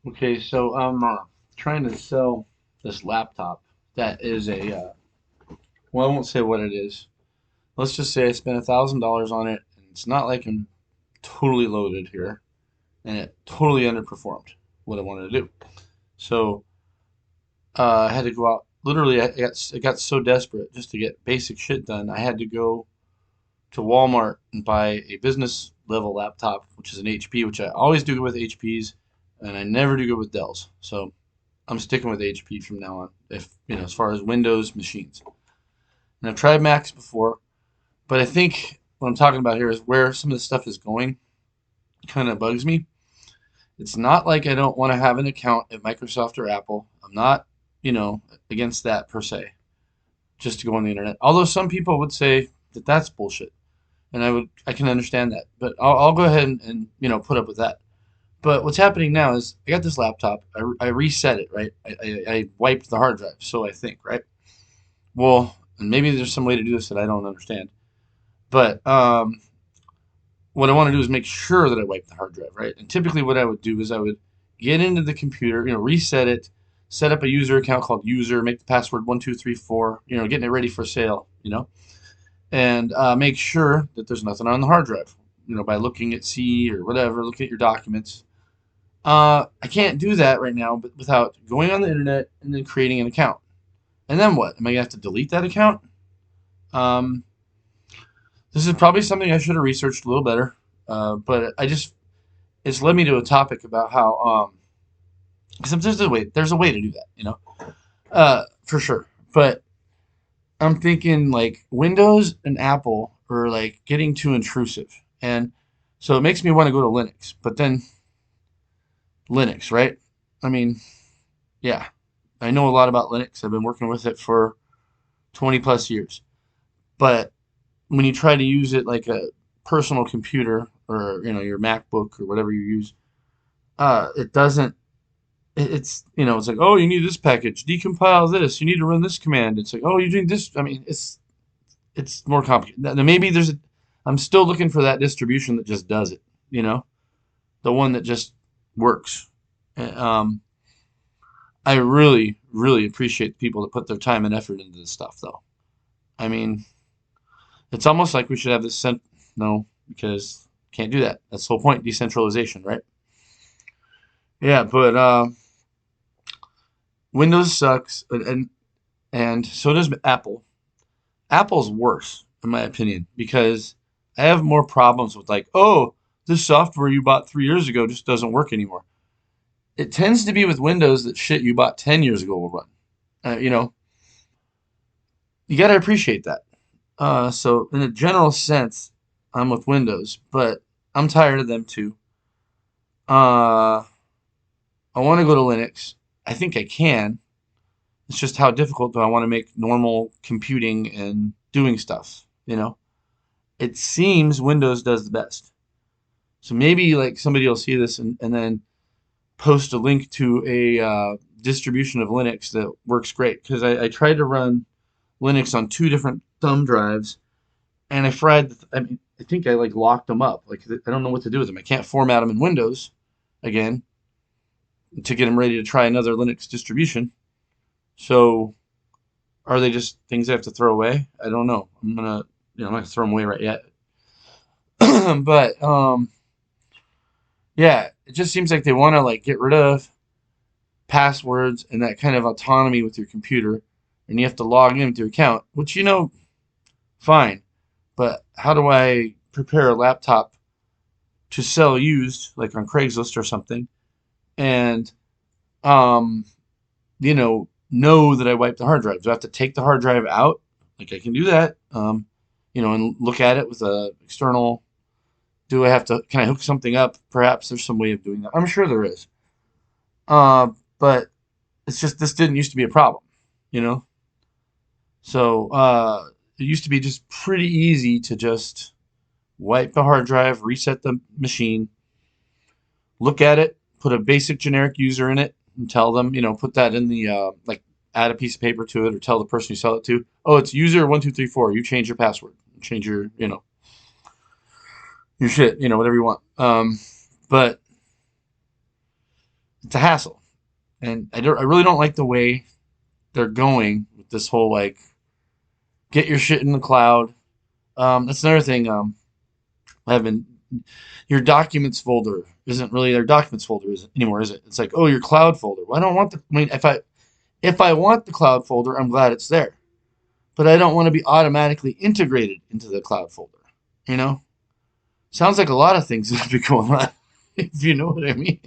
Okay, so I'm trying to sell this laptop that is well, I won't say what it is. Let's just say I spent $1,000 on it, and it's not like I'm totally loaded here, and it totally underperformed what I wanted to do. So I had to go out. Literally, I got so desperate just to get basic shit done. I had to go to Walmart and buy a business level laptop, which is an HP, which I always do good with HPs, and I never do good with Dells. So I'm sticking with HP from now on. If as far as Windows machines, and I've tried Macs before, but I think what I'm talking about here is where some of this stuff is going. Kind of bugs me. It's not like I don't want to have an account at Microsoft or Apple. I'm not, against that per se, just to go on the internet. Although some people would say that that's bullshit, and I can understand that. But I'll go ahead and put up with that. But what's happening now is I got this laptop. I reset it, right? I wiped the hard drive, so I think, right? Well, and maybe there's some way to do this that I don't understand. But what I want to do is make sure that I wipe the hard drive, right? And typically, what I would do is I would get into the computer, reset it, set up a user account called user, make the password 1234, getting it ready for sale, and make sure that there's nothing on the hard drive, by looking at C or whatever, look at your documents. I can't do that right now, but without going on the internet and then creating an account. And then what? Am I gonna have to delete that account? Um, this is probably something I should have researched a little better. But it's led me to a topic about how because there's a way to do that, for sure. But I'm thinking like Windows and Apple are like getting too intrusive, and so it makes me want to go to Linux. But then Linux, right? I mean, yeah, I know a lot about Linux. I've been working with it for 20 plus years. But when you try to use it like a personal computer or your MacBook or whatever you use, it doesn't. It's like, oh, you need this package, decompile this. You need to run this command. It's like, oh, you're doing this. I mean, it's more complicated. Now, maybe I'm still looking for that distribution that just does it. The one that just works. Um, I really, really appreciate the people that put their time and effort into this stuff, though. I mean, it's almost like we should have this no, because can't do that. That's the whole point, decentralization, right? Yeah, but Windows sucks, and so does Apple. Apple's worse, in my opinion, because I have more problems with like, oh, this software you bought 3 years ago just doesn't work anymore. It tends to be with Windows that shit you bought 10 years ago will run. You got to appreciate that. So in a general sense, I'm with Windows, but I'm tired of them too. Uh, I want to go to Linux. I think I can. It's just how difficult do I want to make normal computing and doing stuff, It seems Windows does the best. So maybe like somebody will see this and then post a link to a distribution of Linux that works great. Because I tried to run Linux on two different thumb drives and I fried. I mean, I think I like locked them up. Like I don't know what to do with them. I can't format them in Windows again to get them ready to try another Linux distribution. So are they just things I have to throw away? I don't know. I'm not gonna throw them away right yet. But yeah, it just seems like they want to like get rid of passwords and that kind of autonomy with your computer, and you have to log in with your account, which fine. But how do I prepare a laptop to sell used, like on Craigslist or something, and um, know that I wiped the hard drive? Do I have to take the hard drive out? Like I can do that, and look at it with a external. Do I have to? Can I hook something up? Perhaps there's some way of doing that. I'm sure there is. But it's just this didn't used to be a problem, you know. So it used to be just pretty easy to just wipe the hard drive, reset the machine, look at it, put a basic generic user in it, and tell them, put that in the like add a piece of paper to it, or tell the person you sell it to, oh, it's user 1234. You change your password, change your shit, whatever you want. But it's a hassle, and I really don't like the way they're going with this whole like get your shit in the cloud. That's another thing. I haven't your documents folder isn't really their documents folder anymore, is it? It's like, oh, your cloud folder. Well, I don't want the. I mean, if I want the cloud folder, I'm glad it's there, but I don't want to be automatically integrated into the cloud folder. You know, sounds like a lot of things that be going on, if you know what I mean.